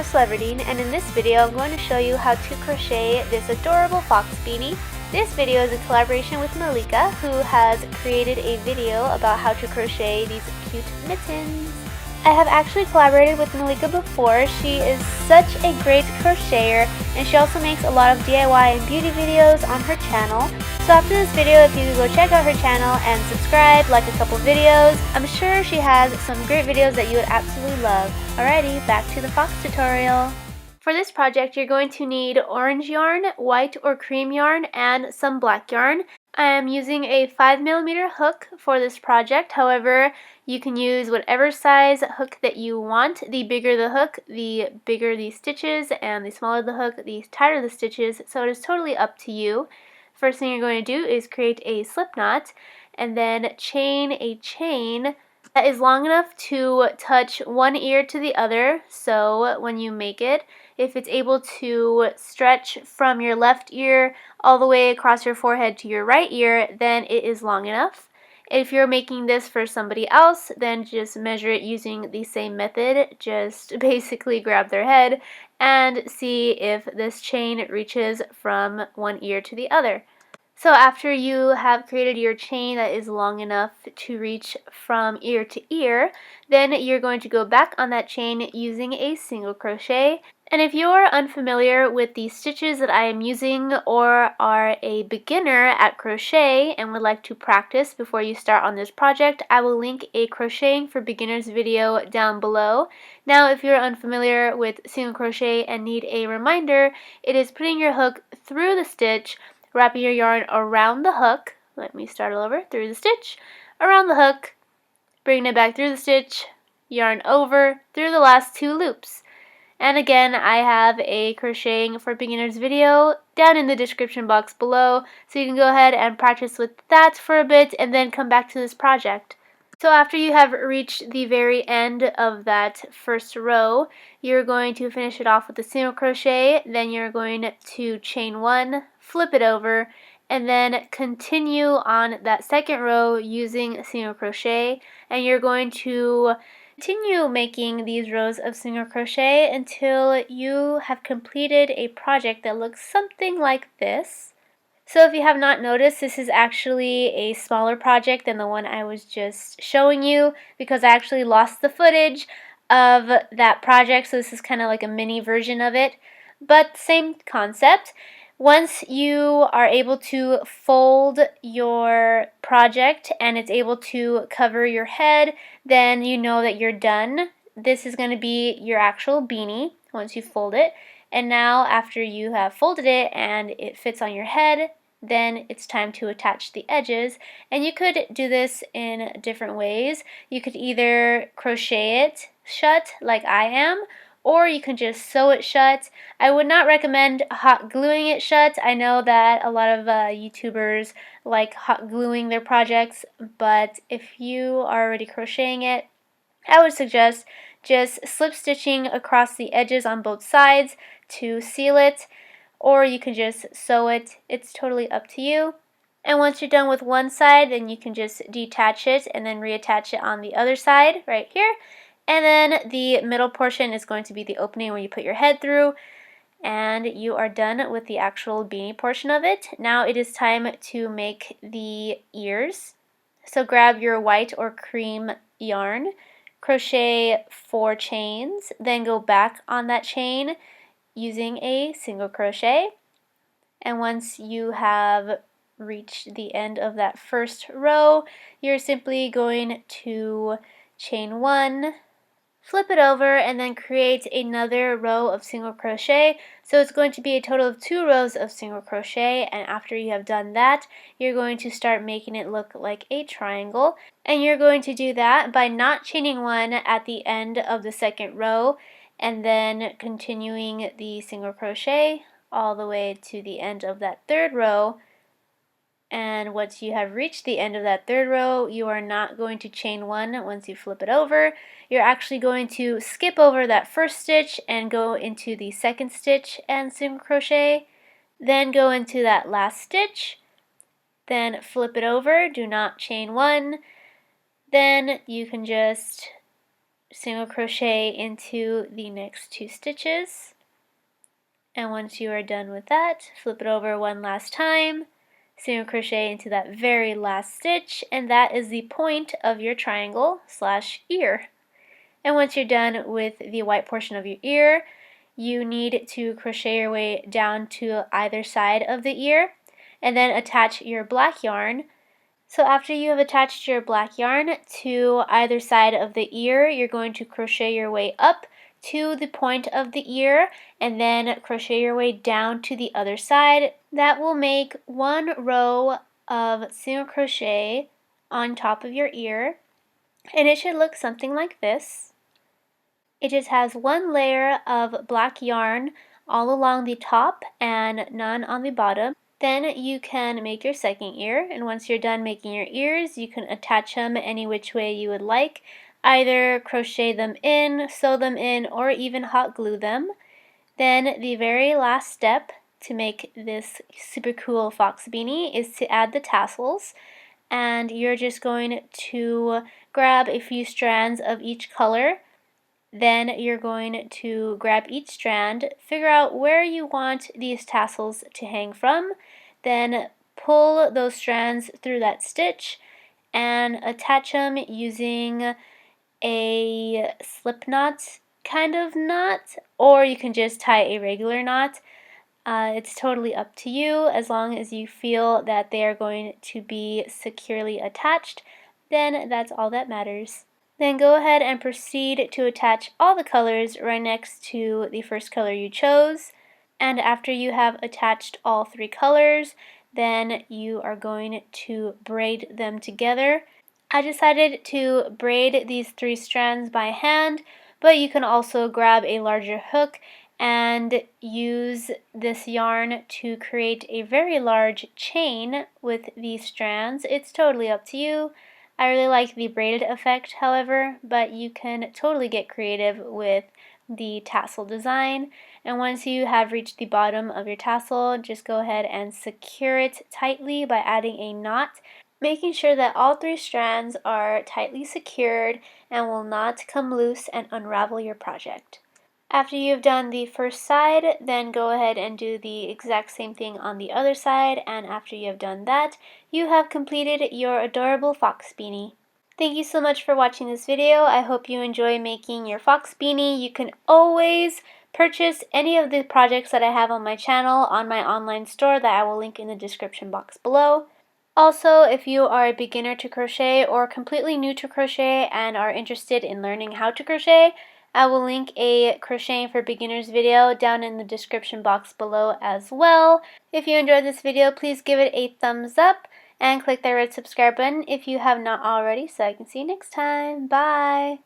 Celebrity, and in this video I'm going to show you how to crochet this adorable fox beanie. This video is a collaboration with Malika, who has created a video about how to crochet these cute mittens. I have actually collaborated with Malika before. She is such a great crocheter, and she also makes a lot of DIY and beauty videos on her channel. So after this video, if you could go check out her channel and subscribe, like a couple videos, I'm sure she has some great videos that you would absolutely love. Alrighty, back to the fox tutorial. For this project, you're going to need orange yarn, white or cream yarn, and some black yarn. I am using a 5mm hook for this project. However, you can use whatever size hook that you want. The bigger the hook, the bigger the stitches, and the smaller the hook, the tighter the stitches, so it is totally up to you. First thing you're going to do is create a slip knot and then chain a chain that is long enough to touch one ear to the other. So when you make it, if it's able to stretch from your left ear all the way across your forehead to your right ear, then it is long enough. If you're making this for somebody else, then just measure it using the same method. Just basically grab their head and see if this chain reaches from one ear to the other. So after you have created your chain that is long enough to reach from ear to ear, then you're going to go back on that chain using a single crochet. And if you're unfamiliar with the stitches that I am using, or are a beginner at crochet and would like to practice before you start on this project, I will link a Crocheting for Beginners video down below. Now, if you're unfamiliar with single crochet and need a reminder, it is putting your hook through the stitch, wrapping your yarn around the hook. Let me start all over. Through the stitch, around the hook, bringing it back through the stitch, yarn over, through the last two loops. And again, I have a Crocheting for Beginners video down in the description box below, so you can go ahead and practice with that for a bit and then come back to this project. So after you have reached the very end of that first row, you're going to finish it off with a single crochet, then you're going to chain one, flip it over, and then continue on that second row using single crochet, and you're going to continue making these rows of single crochet until you have completed a project that looks something like this. So if you have not noticed, this is actually a smaller project than the one I was just showing you, because I actually lost the footage of that project, so this is kind of like a mini version of it, but same concept. Once you are able to fold your project and it's able to cover your head, then you know that you're done. This is going to be your actual beanie once you fold it. And now after you have folded it and it fits on your head, then it's time to attach the edges. And you could do this in different ways. You could either crochet it shut like I am, or you can just sew it shut. I would not recommend hot gluing it shut. I know that a lot of YouTubers like hot gluing their projects, but if you are already crocheting it, I would suggest just slip stitching across the edges on both sides to seal it, or you can just sew it. It's totally up to you. And once you're done with one side, then you can just detach it and then reattach it on the other side right here. And then the middle portion is going to be the opening where you put your head through, and you are done with the actual beanie portion of it. Now it is time to make the ears. So grab your white or cream yarn, crochet 4 chains, then go back on that chain using a single crochet. And once you have reached the end of that first row, you're simply going to chain one, flip it over, and then create another row of single crochet. So it's going to be a total of 2 rows of single crochet, and after you have done that, you're going to start making it look like a triangle. And you're going to do that by not chaining one at the end of the second row and then continuing the single crochet all the way to the end of that third row. And once you have reached the end of that third row, you are not going to chain one once you flip it over. You're actually going to skip over that first stitch and go into the second stitch and single crochet, then go into that last stitch, then flip it over, do not chain one. Then you can just single crochet into the next 2 stitches. And once you are done with that, flip it over one last time, single crochet into that very last stitch, and that is the point of your triangle / ear. And once you're done with the white portion of your ear, you need to crochet your way down to either side of the ear and then attach your black yarn. So after you have attached your black yarn to either side of the ear, you're going to crochet your way up to the point of the ear and then crochet your way down to the other side. That will make 1 row of single crochet on top of your ear, and it should look something like this. It just has 1 layer of black yarn all along the top and none on the bottom. Then you can make your second ear, and once you're done making your ears, you can attach them any which way you would like. Either crochet them in, sew them in, or even hot glue them. Then the very last step to make this super cool fox beanie is to add the tassels, and you're just going to grab a few strands of each color. Then you're going to grab each strand, figure out where you want these tassels to hang from, then pull those strands through that stitch and attach them using a slip knot kind of knot, or you can just tie a regular knot. It's totally up to you. As long as you feel that they are going to be securely attached, then that's all that matters. Then go ahead and proceed to attach all the colors right next to the first color you chose. And after you have attached all 3 colors, then you are going to braid them together. I decided to braid these 3 strands by hand, but you can also grab a larger hook and use this yarn to create a very large chain with these strands. It's totally up to you. I really like the braided effect, however, but you can totally get creative with the tassel design. And once you have reached the bottom of your tassel, just go ahead and secure it tightly by adding a knot, making sure that all 3 strands are tightly secured and will not come loose and unravel your project. After you've done the first side, then go ahead and do the exact same thing on the other side, and after you have done that, you have completed your adorable fox beanie. Thank you so much for watching this video. I hope you enjoy making your fox beanie. You can always purchase any of the projects that I have on my channel on my online store that I will link in the description box below. Also, if you are a beginner to crochet or completely new to crochet and are interested in learning how to crochet, I will link a Crocheting for Beginners video down in the description box below as well. If you enjoyed this video, please give it a thumbs up and click that red subscribe button if you have not already, so I can see you next time. Bye!